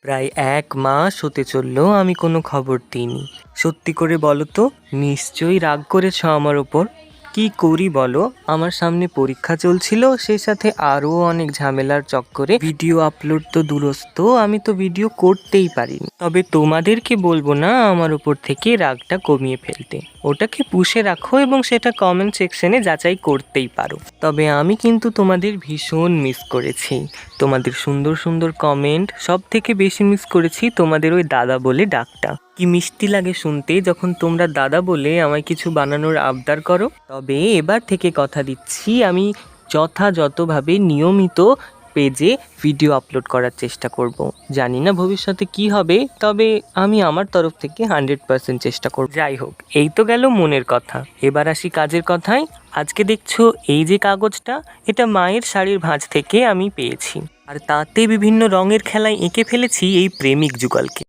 প্রায় ১ মাস হতে চলল আমি কোনো খবর দিইনি। সত্যি করে বলো তো, নিশ্চয়ই রাগ করেছ আমার ওপর? কি করি বলো, আমার সামনে পরীক্ষা চলছিল, সেই সাথে আরও অনেক ঝামেলার চক্করে ভিডিও আপলোড তো দূরস্থ, আমি তো ভিডিও করতেই পারিনি। তবে তোমাদেরকে বলবো না আমার উপর থেকে রাগটা কমিয়ে ফেলতে, ওটাকে পুষে রাখো এবং সেটা কমেন্ট সেকশনে যাচাই করতেই পারো। তবে আমি কিন্তু তোমাদের ভীষণ মিস করেছি, তোমাদের সুন্দর সুন্দর কমেন্ট, সব থেকে বেশি মিস করেছি তোমাদের ওই দাদা বলে ডাকটা। কি মিষ্টি লাগে শুনতে যখন তোমরা দাদা বলে আমায় কিছু বানানোর আবদার করো। তবে এবার থেকে কথা দিচ্ছি, আমি যথাযথভাবে নিয়মিত পেজে ভিডিও আপলোড করার চেষ্টা করব। জানি না ভবিষ্যতে কি হবে, তবে আমি আমার তরফ থেকে 100% চেষ্টা করব। যাই হোক, এই তো গেল মনের কথা, এবার আসি কাজের কথায়। আজকে দেখছো এই যে কাগজটা, এটা মায়ের শাড়ির ভাঁজ থেকে আমি পেয়েছি, আর তাতে বিভিন্ন রঙের খেলায় এঁকে ফেলেছি এই প্রেমিক যুগলকে।